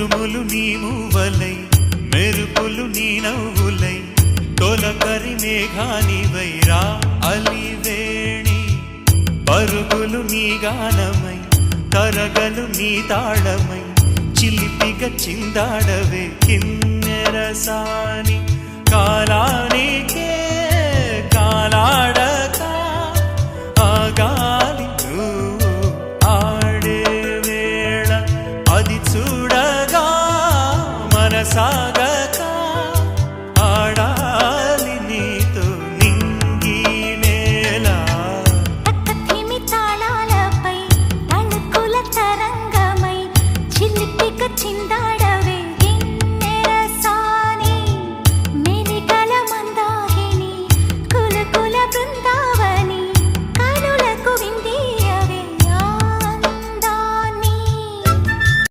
ఉరుములు నీ మూవలై మెరుపులు నీ నవ్వులై తొలకరి మేఘానివైరా అలివేణి పరుగులు నీ గానమై తరగలు నీ తాళమై చిలిపిగ చిందాడవే కిన్నెరసాని కాలానికే కాలాడక ఆగాలి నువ్వు ఆడే వేళ అది చూడగా మనసాగ